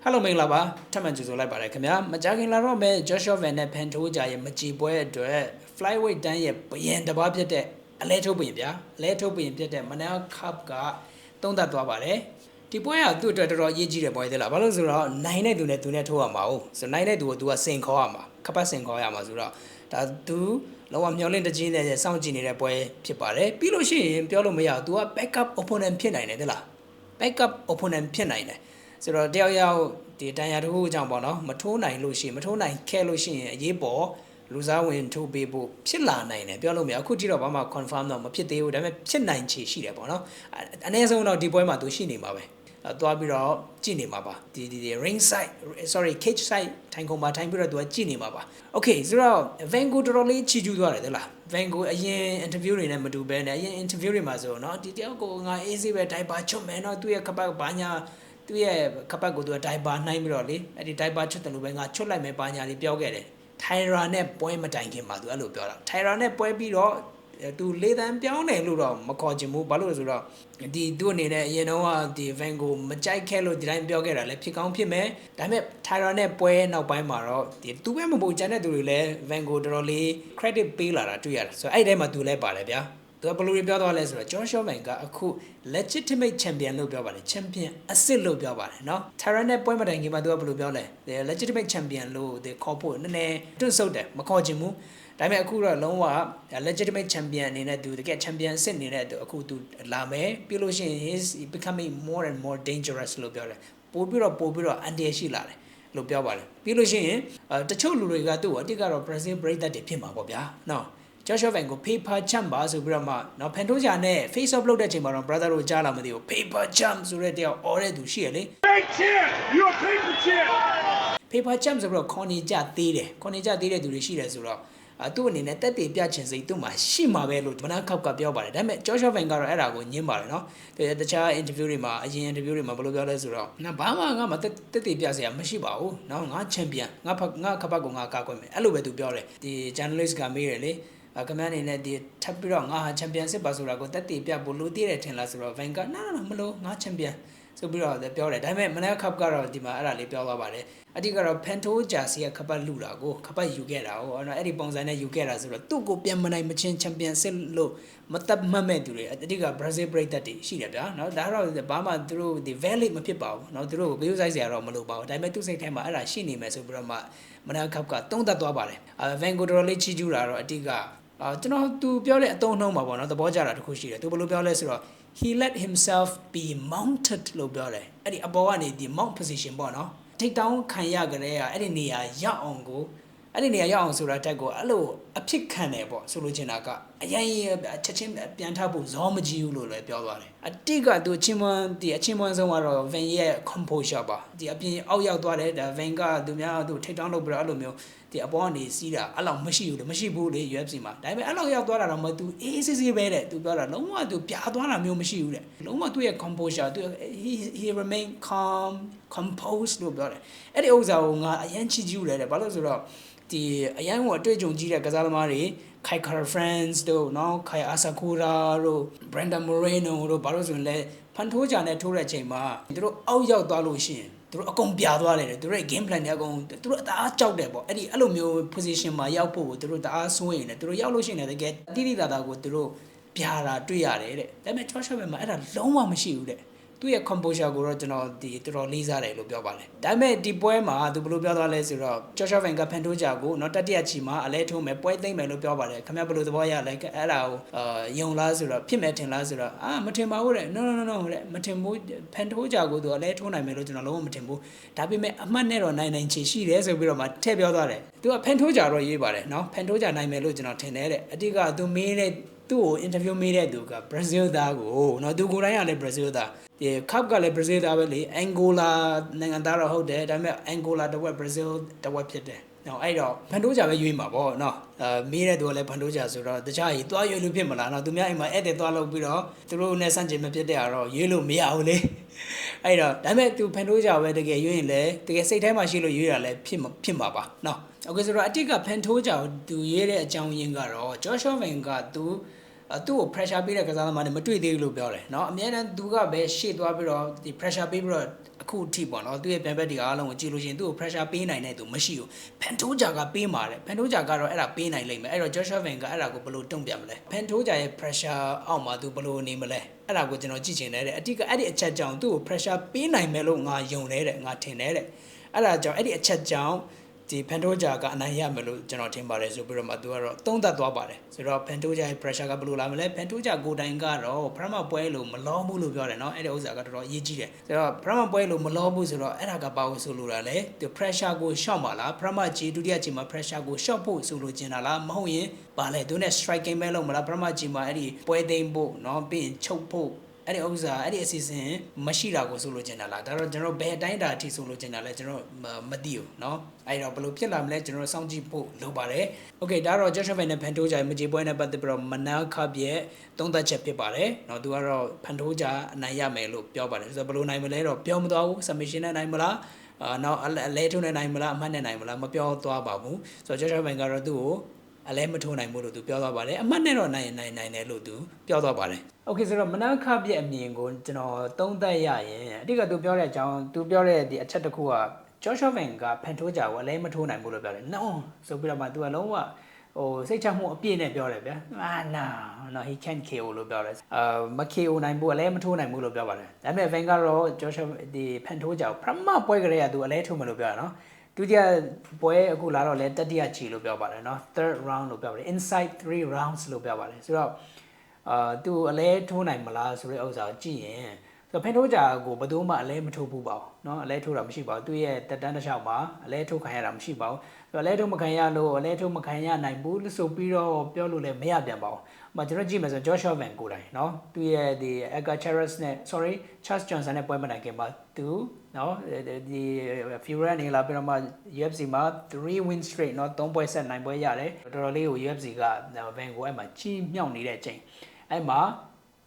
Hello မင်္ဂလာပါထပ်မံကြိုဆိုလိုက်ပါတယ်ခင်ဗျာမကြခင်လာတော့မဲ့ Joshua Van နဲ့ Pantoja ရဲ့မကြည်ပွဲအတွက် flyweight တန်းရဲ့ဘယံတစ်ပါးဖြစ်တဲ့အလဲထုတ်ပင်ဗျာအလဲထုတ်ပင်ဖြစ်တဲ့ Manel Cup ကသုံးသပ်သွားပါတယ်ဒီပွဲကသူ့အတွက်တော်တော်အရေးကြီးတဲ့ပွဲသေးလားဘာလို့ဆိုတော့နိုင်တဲ့သူနဲ့သူနဲ့ထိုးရမှာဟုတ်ဆိုနိုင်တဲ့သူကိုသူကစင်ခေါ်ရမှာခပတ်စင်ခေါ်ရမှာဆိုတော့ဒါသူလောကမျောလင့်တကြီးနဲ့စောင့်ကြည့်နေတဲ့ပွဲဖြစ်ပါတယ်ပြီးလို့ရှိရင်ပြောလို့မရဘူး तू က backup opponent ဖြစ်နိုင်တယ်သလား backup opponent ဖြစ်နိုင်တယ်ဆိုတော့တယောက်ယောက်ဒီတန်ရာတစ်ခုအကြောင်းပေါ့နော်မထိုးနိုင်လို့ရှိရင်မထိုးနိုင်ခဲလို့ရှိရင်အရေးပေါ်လူစားဝင်ထိုးပေးဖို့ဖြစ်လာနိုင်တယ်ပြောလို့မရအခုကြည့်တော့ဘာမှ confirm တော့မဖြစ်သေးဘူးဒါပေမဲ့ဖြစ်နိုင်ချေရှိတယ်ပေါ့နော်အနည်းဆုံးတော့ဒီပွဲမှာသူရှိနေမှာပဲသွားပြီးတော့ကြည့်နေမှာပါဒီ ring side sorry cage side ထိုင်ကုန်မှာထိုင်ပြီးတော့သူကကြည့်နေမှာပါ okay ဆိုတော့ Vango တော်တော်လေးချီကျူးသွားတယ်သလား Vango အရင် interview တွေနဲ့မတူဘဲနဲ့အရင် interview တွေမှာဆိုတော့ဒီတယောက်ကိုငါ easy ပဲ diaper ချွတ်မယ်နော်သူ့ရဲ့ခပတ်ဘာညာသူ့ရဲ့ခပတ်ကိုသူက diaper နှိုင်းပြီးတော့လေအဲ့ဒီ diaper ချွတ်တယ်လို့ပဲငါချွတ်လိုက်မယ်ဘာညာလေးပြောခဲ့တယ် Tyra နဲ့ပွဲမတိုင်ခင်မှာသူအဲ့လိုပြောတာ Tyra နဲ့ပွဲပြီးတော့သူလေးတန်းပြောင်းတယ်လို့တော့မခေါ်ချင်ဘူးဘာလို့လဲဆိုတော့ဒီသူ့အနေနဲ့အရင်တော့ဒီ Vango မကြိုက်ခဲ့လို့ဒီတိုင်းပြောခဲ့တာလည်းဖြစ်ကောင်းဖြစ်မယ်ဒါပေမဲ့ Tyra နဲ့ပွဲနောက်ပိုင်းမှာတော့ဒီသူပဲမဟုတ်ကျန်တဲ့သူတွေလည်း Vango တော်တော်လေး credit ပေးလာတာတွေ့ရတယ်ဆိုတော့အဲ့ဒီထဲမှာသူလည်းပါတယ်ဗျာသူကဘယ်လိုပြောသွားလဲဆိုတော့ Joshua Van ကအခု legitimate champion လို့ပြောပါတယ် champion အစ်စ်လို့ပြောပါတယ်เนาะ Tyra နဲ့ပွဲမတိုင်ခင်မှာသူကဘယ်လိုပြောလဲ legitimate champion လို့ဒီခေါ်ဖို့နည်းနည်းတွန့်ဆုတ်တယ်မခေါ်ချင်ဘူးဒါပေမဲ့အခုတော့လုံးဝ legitimate champion အနေနဲ့သူတကယ် champion အစ်စ်အနေနဲ့အခုသူလာမယ်ပြီးလို့ရှိရင် he is becoming more and more dangerous လို့ပြောတယ်ပို့ပြီးတော့အန်တီရှိလာတယ်လို့ပြောပါတယ်ပြီးလို့ရှိရင်တချို့လူတွေကသူ့ကိုအတိတ်ကတော့ Brazil ပရိသတ်တွေဖြစ်မှာပေါ့ဗျာเนาะJoshua Van ကို paper jump ပါဆိုပြီးတော့မှเนาะ Pantoja နဲ့ face off လုပ်တဲ့အချိန်မှာတော့ brother တို့ကြားလာမသိဘူး paper jump ဆိုတဲ့တယောက် အော်တဲ့သူရှိရလေ Big champ you a paper champ paper jump ဆိုပြီးတော့ခေါင်းနေကြသေးတယ်ခေါင်းနေကြသေးတဲ့သူတွေရှိတယ်ဆိုတော့သူ့အနေနဲ့တက်တည်ပြချင်စိတ်သူ့မှာရှိမှာပဲလို့မနာခောက်ကပြောပါတယ်ဒါပေမဲ့ Joshua Van ကတော့အဲ့ဒါကိုညင်းပါတယ်เนาะတခြား interview တွေမှာအရင် interview တွေမှာဘယ်လိုပြောလဲဆိုတော့ငါဘာမှငါမတက်တည်ပြစရာမရှိပါဘူးเนาะငါ champion ငါခပတ်ကိုငါကာကွယ်မယ်အဲ့လိုပဲသူပြောတယ်ဒီ journalist ကမေးတယ်လေကမန်းအနေနဲ့ဒီထပ်ပြီးတော့ငါဟာ champion စစ်ပါဆိုတာကိုတက်တည်ပြဖို့လိုတည်တယ်ထင်လားဆိုတော့ Van ကမလို့ငါ champion ဆိုပြီးတော့ပြောတယ်ဒါပေမဲ့ Manel Cup ကတော့ဒီမှာအဲ့ဒါလေးပြောသွားပါတယ်အတိကတော့ Pantoja စီကခပတ်လူတာကိုခပတ်ယူခဲ့တာဟုတ်အဲ့ဒီပုံစံနဲ့ယူခဲ့တာဆိုတော့သူ့ကိုပြန်မနိုင်မချင်း champion စစ်လို့မတက်မှတ်မဲ့သူတွေအတိက Brazil ပရိသတ်တွေရှိတယ်ဗျာเนาะဒါတော့ဘာမှသူတို့ဒီ valid မဖြစ်ပါဘူးเนาะသူတို့ကို view size ဆရာတော့မလိုပါဘူးဒါပေမဲ့သူ့စိတ်ထဲမှာအဲ့ဒါရှိနေမယ်ဆိုပြီးတော့မှ Manel Cup ကတုံးသက်သွားပါတယ်Vango တော်တော်လေးချီးကျူးတာတော့အတိကကျွန်တော်သူပြောတဲ့အတုံးနှုံးမှာပေါ့နော်သဘောကျတာတခုရှိတယ်သူဘယ်လိုပြောလဲဆိုတော့ he let himself be mounted လို့ပြောတယ်အဲ့ဒီအပေါ်ကနေဒီ mount position ပေါ့နော်ထိတ်တောင်းခံရကြတဲ့အဲ့ဒီနေရာရောက်အောင်ကိုအဲ့ဒီနေရာရောက်အောင်ဆိုတာတက်ကိုအဲ့လိုအဖြစ်ခံတယ်ပေါ့ဆိုလိုချင်တာကအရင်ချက်ချင်းပြန်ထဖို့ဇောမကြီးဘူးလို့လည်းပြောသွားတယ်အတိကသူအချင်းမွန်းဆုံးကတော့ Van ရဲ့ composure ပါဒီအပြင်အောက်ရောက်သွားတယ်ဒါ Van ကသူများသူထိတ်တောင်းလုပ်ပြီးတော့အဲ့လိုမျိုးဒီအပေါ်ကနေစီးတာအဲ့လောက်မရှိဘူးလေ UFC မှာဒါပေမဲ့အဲ့လောက်ရောက်သွားတာတော့မသူအေးစစ်ပဲတဲ့သူပြောတာလုံးဝသူပြာသွားတာမျိုးမရှိဘူးတဲ့လုံးဝသူ့ရဲ့ composure သူ he remain calm composed လို့ပြောတယ်အဲ့ဒီဥစ္စာကိုငါအရင်ချီးကျူးတယ်တဲ့ဘာလို့ဆိုတော့ဒီအရင်ကအတွေ့အကြုံကြီးတဲ့ကစားသမားတွေ Kai Kara France တို့နော် Kai Asakura တို့ Brandon Moreno တို့ဘာလို့ဆိုရင်လဲ Pantoja နဲ့ထိုးတဲ့အချိန်မှာသူတို့အောက်ရောက်သွားလို့ရှိရင်သူတို့အကုန်ပြာသွားတယ်သူတို့ရဲ့ game plan တွေအကုန်သူတို့တအားကြောက်တယ်ပေါ့အဲ့လိုမျိုး position မှာရောက်ဖို့သူတို့တအားစိုးရင်လည်းသူတို့ရောက်လို့ရှိရင်လည်းတကယ်တိတိကျကျကိုသူတို့ပြာတာတွေ့ရတယ်တဲ့ဒါပေမဲ့ Joshua Van မှာအဲ့ဒါလုံးဝမရှိဘူးတဲ့သူ့ရဲ့ composure ကိုတော့ကျွန်တော်ဒီတော်တော်လေးစားတယ်လို့ပြောပါတယ်ဒါပေမဲ့ဒီပွဲမှာသူဘယ်လိုပြောသွားလဲဆိုတော့ Joshua Van က Pantoja ကိုเนาะတတိယချီမှာအလဲထိုးမယ်ပွဲသိမ့်မယ်လို့ပြောပါတယ်ခင်ဗျားဘယ်လိုသဘောရလဲအဲ့ဒါကိုယုံလားဆိုတော့ဖြစ်မယ်ထင်လားဆိုတော့မထင်ပါဘူးတဲ့ no တဲ့မထင်ဘူး Pantoja ကိုသူအလဲထိုးနိုင်မယ်လို့ကျွန်တော်လုံးဝမထင်ဘူးဒါပေမဲ့အမှတ်နဲ့တော့နိုင်ချီရှိတယ်ဆိုပြီးတော့မှထည့်ပြောသွားတယ်သူက Pantoja တော့ရေးပါတယ်เนาะ Pantoja နိုင်မယ်လို့ကျွန်တော်ထင်တယ်တဲ့အတိကသူမေးတဲ့သူ့ကို interview မေးတဲ့သူက Brazil သားကိုเนาะသူကိုယ်တိုင်ကလည်း Brazil သားဒီ cup ကလည်း Brazil သားပဲလေ Angola နိုင်ငံသားတော့ဟုတ်တယ်ဒါပေမဲ့ Angola တဝက် Brazil တဝက်ဖြစ်တယ်။နော်အဲ့တော့ Pantoja ပဲရွေးမှာပေါ့နော်မေးတဲ့သူကလည်း Pantoja ဆိုတော့တခြားကြီးသွားရွေးလို့ဖြစ်မလားနော်သူများအိမ်မှာဧည့်သည်သွားလို့ပြီးတော့သူတို့နဲ့စန့်ကျင်မဖြစ်တဲ့ကတော့ရွေးလို့မရဘူးလေ။အဲ့တော့ဒါပေမဲ့သူ Pantoja ပဲတကယ်ရွေးရင်လည်းတကယ်စိတ်ထဲမှာရှိလို့ရွေးတာလည်းဖြစ်မှာပါနော်။ Okay ဆိုတော့အတိတ်က Pantoja ကိုသူရွေးတဲ့အကြောင်းရင်းကတော့ Joshua Van ကသူ သူ့ကို pressure ပေးတဲ့ကစားသမားတွေမတွေ့သေးဘူးလို့ပြောတယ်เนาะအများနဲ့သူကပဲရှေ့သွားပြီးတော့ဒီ pressure ပေးပြီးတော့အခုအထိပေါ့เนาะသူ့ရဲ့ပြန်ဘက်တွေအားလုံးကိုကြည့်လို့ရှိရင်သူ့ကို pressure ပေးနိုင်တဲ့သူမရှိဘူးဖန်ထိုးဂျာကပေးမှာတယ်ဖန်ထိုးဂျာကတော့အဲ့ဒါပေးနိုင်လိမ့်မယ်အဲ့တော့ Joshua Van ကအဲ့ဒါကိုဘယ်လိုတုံ့ပြန်မလဲဖန်ထိုးဂျာရဲ့ pressure အောက်မှာသူဘယ်လိုနေမလဲအဲ့ဒါကိုကျွန်တော်ကြည့်ချင်တယ်တဲ့အတိကအဲ့ဒီအချက်ကြောင့်သူ့ကို pressure ပေးနိုင်မယ်လို့ငါယုံတယ်တဲ့ငါထင်တယ်တဲ့အဲ့ဒါကြောင့်အဲ့ဒီအချက်ကြောင့်ဒီဖန်တိုးဂျာကအနိုင်ရမယ်လို့ကျွန်တော်ထင်ပါတယ်ဆိုပြီးတော့မှသူကတော့သုံးသပ်သွားပါတယ်ဆိုတော့ဖန်တိုးဂျာရဲ့ pressure ကဘယ်လိုလာမလဲဖန်တိုးဂျာကိုတိုင်ကတော့ပထမပွဲလို့မလောဘူးလို့ပြောတယ်เนาะအဲ့ဒီဥစ္စာကတော်တော်အရေးကြီးတယ်ဆိုတော့ပထမပွဲလို့မလောဘူးဆိုတော့အဲ့ဒါကဘာလို့ဆိုလိုတာလဲဒီ pressure ကို short ပါလားပထမကြီးဒုတိယကြီးမှာ pressure ကို short ဖို့ဆိုလိုချင်တာလားမဟုတ်ရင်ဘာလဲသူနဲ့ striking ပဲလုပ်မလားပထမကြီးမှာအဲ့ဒီပွဲသိမ်းဖို့เนาะပြီးရင်ချုပ်ဖို့အဲ့ဒီဥစ္စာအဲ့ဒီအစီအစဉ်မရှိတာကိုဆိုလိုချင်တာလားဒါတော့ကျွန်တော်ဘယ်အတိုင်းတာအထိဆိုလိုချင်တာလဲကျွန်တော်မသိဘူးเนาะအဲ့တော့ဘယ်လိုဖြစ်လာမလဲကျွန်တော်စောင့်ကြည့်ဖို့လုပ်ပါတယ်โอเคဒါတော့ Joshua Van နဲ့ Fan ထိုးဂျာမကြေပွဲနဲ့ပတ်သက်ပြီးတော့မနာခပ်ရဲ့သုံးသပ်ချက်ဖြစ်ပါတယ်เนาะသူကတော့ Fan ထိုးဂျာအနိုင်ရမယ်လို့ပြောပါတယ်ဆိုတော့ဘယ်လိုနိုင်မလဲတော့ပြောမသွားဘူး submission နဲ့နိုင်မလားနောက်အလဲထိုးနဲ့နိုင်မလားအမှတ်နဲ့နိုင်မလားမပြောသွားပါဘူးဆိုတော့ Joshua Van ကတော့သူ့ကိုအလဲမထိုးနိုင်ဘူးလို့သူပြောသွားပါတယ်အမှတ်နဲ့တော့နိုင်တယ်လို့သူပြောသွားပါတယ်โอเคဆိုတော့မနာခပ်ရဲ့အမြင်ကိုကျွန်တော်သုံးသပ်ရရင်အတိကသူပြောတဲ့အကြောင်းသူပြောတဲ့ဒီအချက်တစ်ခုကJoshua Van ကဖန်ထိုးကြကိုအလဲမထိုးနိုင်ဘူးလို့ပြောတယ် no ဆိုပြီးတော့မှ तू ကလုံးဝဟိုစိတ်ချမှုအပြည့်နဲ့ပြောတယ်ဗျာno he can't KO လို့ပြောတယ်မ KO နိုင်ဘူးအလဲမထိုးနိုင်ဘူးလို့ပြောပါတယ်ဒါပေမဲ့ Van ကတော့ Joshua ဒီဖန်ထိုးကြကိုပထမပွဲကလေးက तू အလဲထိုးမယ်လို့ပြောတာနော်ဒုတိယပွဲအခုလာတော့လဲတတိယချီလို့ပြောပါတယ်နော် third round လို့ပြောပါတယ် inside 3 rounds လို့ပြောပါတယ်ဆိုတော့သူအလဲထိုးနိုင်မလားဆိုတဲ့ဥစ္စာကိုကြည့်ရင်ဆိုဖန်ထိုးဂျာကိုဘယ်သူမှအလဲမထိုးဘူးပါဘူးเนาะအလဲထိုးတာမရှိပါဘူးသူရဲ့တက်တန်းတစ်လျှောက်မှာအလဲထိုးခံရတာမရှိပါဘူးဆိုအလဲထိုးမခံရလို့အလဲထိုးမခံရနိုင်ဘူးလို့ဆိုပြီးတော့ပြောလို့လည်းမရပြန်ပါဘူးကျွန်တော်ကြည့်မယ်ဆို Joshua Van ကိုတိုင်เนาะသူရဲ့ဒီ Edgar Chairez နဲ့ Charles Johnson နဲ့ပွဲမနိုင်ခင်မှာသူเนาะဒီ Fury နေလာပြီးတော့မှ UFC မှာ3 win straight เนาะ3ပွဲဆက်နိုင်ပွဲရတယ်တော်တော်လေးကို UFC က Van ကိုအဲ့မှာကြီးမြောက်နေတဲ့အချိန်အဲ့မှာ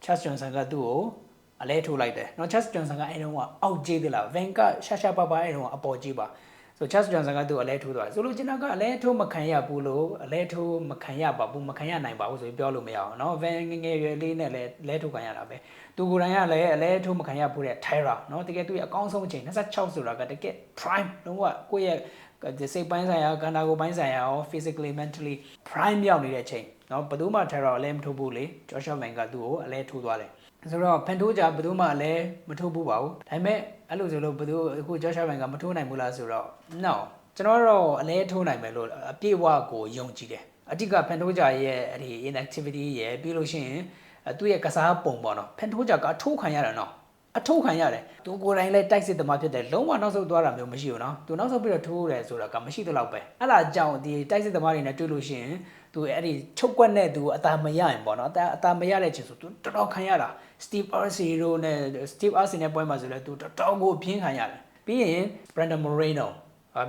Charles Johnson ကသူ့ကိုအလဲထိုးလိုက်တယ်เนาะ Charles Johnson ကအဲ့တုန်းကအောက်ကြီးသေးလား Van ကရှာပါပါအဲ့တုန်းကအပေါ်ကြီးပါဆို Charles Johnson ကသူ့အလဲထိုးသွားတယ်ဆိုလို့ကျွန်တော်ကအလဲထိုးမခံရဘူးလို့အလဲထိုးမခံရပါဘူးမခံရနိုင်ပါဘူးဆိုပြီးပြောလို့မရအောင်เนาะ Van ငယ်ရွယ်လေးနဲ့လဲထိုးခံရတာပဲသူကိုယ်တိုင်ကလည်းအလဲထိုးမခံရဘူးတဲ့ Tyra เนาะတကယ်သူ့ရဲ့အကောင်းဆုံးအချိန်26ဆိုတာကတကယ် prime လုံးဝကိုယ့်ရဲ့စိတ်ပိုင်းဆိုင်ရာခန္ဓာကိုယ်ပိုင်းဆိုင်ရာရော physically mentally prime ရောက်နေတဲ့အချိန်เนาะဘယ်သူမှ Tyra အလဲမထိုးဘူးလေ Joshua Van ကသူ့ကိုအလဲထိုးသွားတယ်ဆိုတော့ဖန်ထိုးကြဘယ်သူမှလည်းမထိုးဘူးပါဘူးဒါပေမဲ့အဲ့လိုဆိုလို့ဘယ်သူအခု Joshua Van ကမထိုးနိုင်ဘူးလားဆိုတော့ no ကျွန်တော်တော့အလဲထိုးနိုင်မယ်လို့အပြည့်အဝကိုယုံကြည်တယ်အတိကဖန်ထိုးကြရဲ့အဲ့ဒီ inactivity ရဲ့ပြီးလို့ရှိရင်သူ့ရဲ့ကစားပုံပေါ့နော်ဖန်ထိုးကြကအထိုးခံရတယ်နော်အထိုးခံရတယ်သူကိုယ်တိုင်လည်းတိုက်စစ်သမားဖြစ်တယ်လုံးဝနောက်ဆုတ်သွားတာမျိုးမရှိဘူးနော်သူနောက်ဆုတ်ပြီးတော့ထိုးတယ်ဆိုတာကမရှိသလောက်ပဲအဲ့ဒါကြောင့်ဒီတိုက်စစ်သမားတွေနဲ့တွေ့လို့ရှိရင်သူအဲ့ဒီချုပ်ကွက်နဲ့သူအသာမရရင်ပေါ့နော်အသာမရတဲ့ချင်းဆိုသူတော်တော်ခံရတာ Steve Arce နဲ့ Steve Arce နဲ့ပွဲမှာဆိုလဲသူတော်တော်ကိုပြင်းခံရတယ်ပြီးရင် Brandon Moreno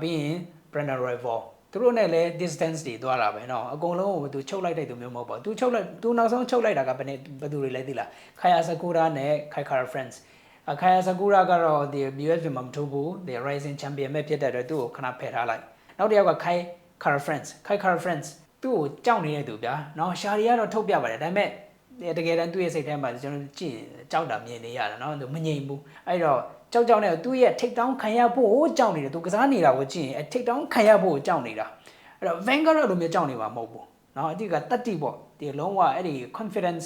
ပြီးရင် Brandon Royval သူတို့နဲ့လည်း distance တွေသွားတာပဲเนาะအကုန်လုံးကိုသူချုပ်လိုက်တဲ့သူမျိုးမဟုတ်ပါဘူးသူနောက်ဆုံးချုပ်လိုက်တာကဘယ်သူတွေလဲသိလား Kaya Sakura နဲ့ Kai Kara France Kaya Sakura ကတော့ဒီ UFC မှာမထိုးဘူးဒီ Rising Champion ပဲဖြစ်တဲ့အတွက်သူ့ကိုခဏဖယ်ထားလိုက်နောက်တစ်ယောက်က Kai Kara France သူ့ကိုကြောက်နေတဲ့သူဗျာเนาะရှာရီကတော့ထုတ်ပြပါတယ်ဒါပေမဲ့တကယ်တမ်းသူ့ရဲ့စိတ်ထဲမှာကျွန်တော်ကြည့်ကြောက်တာမြင်နေရတာเนาะသူမငြိမ်ဘူးအဲ့တော့ကြောက်နဲ့သူ့ရဲ့ take down ခံရဖို့ကြောက်နေတယ်သူကစားနေတာကိုကြည့်ရင် take down ခံရဖို့ကြောက်နေတာအဲ့တော့ Van ကတော့လိုမျိုးကြောက်နေမှာမဟုတ်ဘူးเนาะအတိကတတိပေါ့ဒီလုံးဝအဲ့ဒီ confidence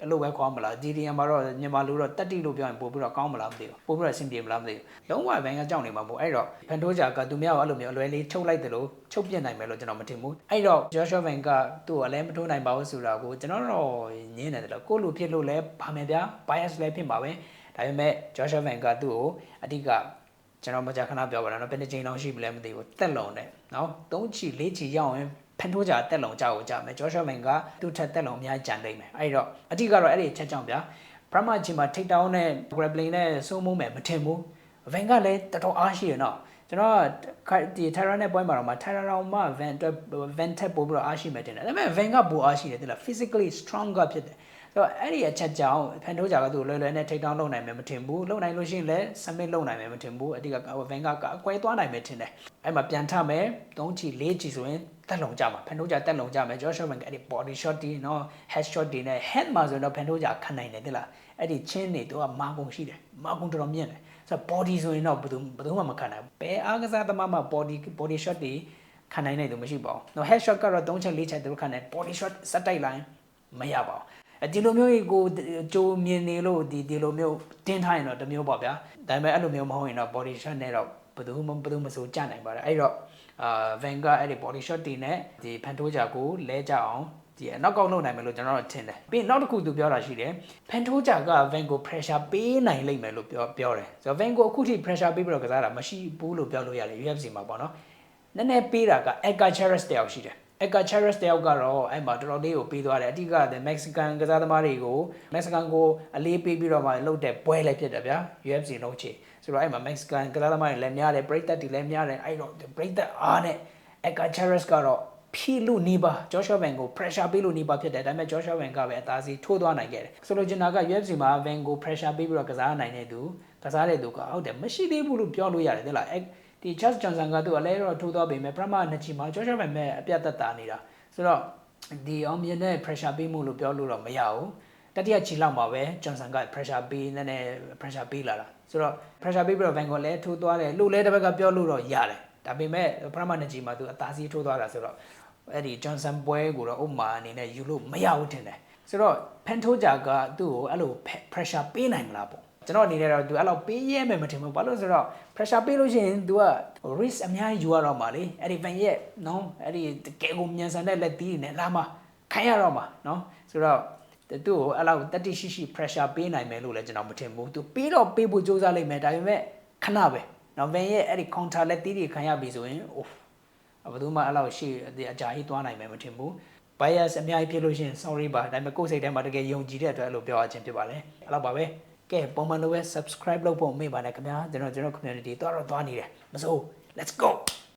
အဲ့လိုပဲခေါ်မလား DDM မှာတော့မြန်မာလူတော့တတိလို့ပြောရင်ပို့ပြီးတော့ကောင်းမလားမသိဘူးပို့ပြီးတော့အဆင်ပြေမလားမသိဘူးလုံးဝ Van ကကြောက်နေမှာမဟုတ်အဲ့တော့ Fan ထိုးကြကသူများကအဲ့လိုမျိုးအလွယ်လေးချုပ်လိုက်တယ်လို့ချုပ်ပြစ်နိုင်မယ်လို့ကျွန်တော်မထင်ဘူးအဲ့တော့ Joshua Van ကသူ့ကိုလည်းမထိုးနိုင်ပါဘူးဆိုတာကိုကျွန်တော်တော့ညင်းနေတယ်လို့ကိုလိုဖြစ်လို့လဲဗာမယ်ဗျာ bias လည်းဖြစ်မှာပဲဒါပေမဲ့ Joshua Van ကသူ့ကိုအတိကကျွန်တော်မကြာခဏပြောပါတော့ဘယ်နှချိန်လောက်ရှိပြီလဲမသိဘူးတက်လုံနဲ့နော်3ချီ4ချီရောက်ရင်ဖန်ထိုးကြတက်လုံကြောက်ကိုကြမယ် Joshua Van ကသူ့ထက်တက်လုံအများကြံလိမ့်မယ်အဲ့တော့အတိကတော့အဲ့ဒီချက်ကြောင့်ဗျာပရမချီမှာ take down နဲ့ grappling နဲ့စိုးမိုးမယ်မထင်ဘူး Van ကလည်းတော်တော်အားရှိရနော်ကျွန်တော်ဒီ Tyra နဲ့ပွဲမှာတော့ Tyra တော့မှ Van ထက်ပို့ပြီးတော့အားရှိမယ်တင်တယ်ဒါပေမဲ့ Van ကပိုအားရှိတယ်တိလား physically stronger ဖြစ်တယ် တော့အဲ့ဒီအချက်ကြောင့်ဖန်ထိုးကြကသူ့လွယ်လွယ်နဲ့ထိတ်တောင်းလုံနိုင်မယ်မထင်ဘူးလုံနိုင်လို့ရှိရင်လည်း submit လုံနိုင်မယ်မထင်ဘူးအတိက Vanguard ကအကွဲသွားနိုင်မယ်ထင်တယ်အဲ့မှာပြန်ထမယ်3ချီ4ချီဆိုရင်တက်လုံကြမှာဖန်ထိုးကြတက်လုံကြမယ် Joshua Vanguard အဲ့ဒီ body shot ဒီနော် head shot ဒီနဲ့ head မှာဆိုတော့ဖန်ထိုးကြခံနိုင်တယ်တဲ့လားအဲ့ဒီချင်းတွေသူကမာကုန်ရှိတယ်မာကုန်တော်တော်မြင့်တယ်ဆိုတော့ body ဆိုရင်တော့ဘယ်သူမှမခံနိုင်ဘူးဘယ်အားကစားသမားမှ body shot တွေခံနိုင်တယ်သူမရှိပါဘူးနော် head shot ကတော့3ချက်4ချက်သူခံနိုင် body shot စက်တိုက်လိုင်းမရပါဘူးဒီလိုမျိုးကိုကြိုမြင်နေလို့ဒီလိုမျိုးတင်းထားရင်တော့တမျိုးပေါ့ဗျာဒါပေမဲ့အဲ့လိုမျိုးမဟုတ်ရင်တော့ body shot နဲ့တော့ဘယ်သူမှမစိုးကြနိုင်ပါဘူးအဲ့တော့Vanguard အဲ့ဒီ body shot တွေနဲ့ဒီဖန်ထိုးကြကိုလဲကြအောင်ဒီနောက်ကောက်လုပ်နိုင်မယ်လို့ကျွန်တော်တို့ထင်တယ်ပြီးနောက်တစ်ခုသူပြောတာရှိတယ်ဖန်ထိုးကြက Vanguard pressure ပေးနိုင်လိမ့်မယ်လို့ပြောတယ်ဆိုတော့ Vanguard အခုထိ pressure ပေးပြီးတော့ကစားတာမရှိဘူးလို့ပြောလို့ရတယ် UFC မှာပေါ့နော်နည်းနည်းပေးတာက Edgar Chairez တယောက်ရှိတယ်Edgar Chairez တယောက်ကတော့အဲ့မှာတော်တော်လေးကိုပေးသွားတယ်အတိက Mexican ကစားသမားတွေကို Mexican ကိုအလေးပေးပြီးတော့မှလှုပ်တဲ့ပွဲလည်းဖြစ်တယ်ဗျာ UFC လုံးချေဆိုတော့အဲ့မှာ Mexican ကစားသမားတွေလည်းများတယ်ပရိသတ်တွေလည်းများတယ်အဲ့တော့ပရိသတ်အားနဲ့ Edgar Chairez ကတော့ဖြီးလို့နေပါ Joshua Van ကို pressure ပေးလို့နေပါဖြစ်တယ်ဒါပေမဲ့ Joshua Van ကပဲအသာစီထိုးသွားနိုင်ခဲ့တယ်ဆိုလိုချင်တာက UFC မှာ Van ကို pressure ပေးပြီးတော့ကစားနိုင်တဲ့သူကစားတဲ့သူကဟုတ်တယ်မရှိသေးဘူးလို့ပြောလို့ရတယ်တဲ့လားဒီ Charles Johnson ကသူ့အလဲတော့ထိုးသွားပြီမဲ့ပထမနှစ်ချီမှာ Joshua Van မဲ့အပြတ်သက်သာနေတာဆိုတော့ဒီအောင်မြင်တဲ့ pressure ပေးမှုလို့ပြောလို့တော့မရဘူးတတိယချီလောက်မှာပဲ Johnson က pressure ပေးနည်းနည်း pressure ပေးလာတာဆိုတော့ pressure ပေးပြီးတော့ Van ကိုလည်းထိုးသွားတယ်လို့လည်းတစ်ဘက်ကပြောလို့တော့ရတယ်ဒါပေမဲ့ပထမနှစ်ချီမှာသူအသာစီးထိုးသွားတာဆိုတော့အဲ့ဒီ Johnson ပွဲကိုတော့ဥမာအနေနဲ့ယူလို့မရဘူးထင်တယ်ဆိုတော့ဖန်ထိုးကြကသူ့ကိုအဲ့လို pressure ပေးနိုင်မလားပေါ့ကျွန်တော်အနေနဲ့တော့သူအဲ့လောက်ပေးရဲမယ်မထင်ဘူးဘာလို့ဆိုတော့ pressure ပေးလို့ရှိရင် तू က risk အများကြီးယူရတော့မှာလေအဲ့ဒီ Van ရဲ့နော်အဲ့ဒီတကယ်ကိုမြန်ဆန်တဲ့လက်သီးတွေနဲ့လာမှာခိုင်းရတော့မှာနော်ဆိုတော့သူ့ကိုအဲ့လောက်တတိရှိ pressure ပေးနိုင်မယ်လို့လည်းကျွန်တော်မထင်ဘူး तू ပေးတော့ပေးဖို့စူးစမ်းလိုက်မယ်ဒါပေမဲ့ခဏပဲနော် Van ရဲ့အဲ့ဒီ counter လက်သီးတွေခံရပြီဆိုရင်အိုးဘယ်သူမှအဲ့လောက်ရှိအကြာကြီးသွားနိုင်မယ်မထင်ဘူး bias အများကြီးဖြစ်လို့ရှိရင် sorry ပါဒါပေမဲ့ကိုယ်စိတ်ထဲမှာတကယ်ယုံကြည်တဲ့အတွက်အဲ့လိုပြောရခြင်းဖြစ်ပါလေအဲ့လောက်ပါပဲကဲပုံမှန်လိုပဲ subscribe လုပ်ဖို့မေ့ပါနဲ့ခင်ဗျာကျွန်တော် community တော့နေတယ်မစိုး let's go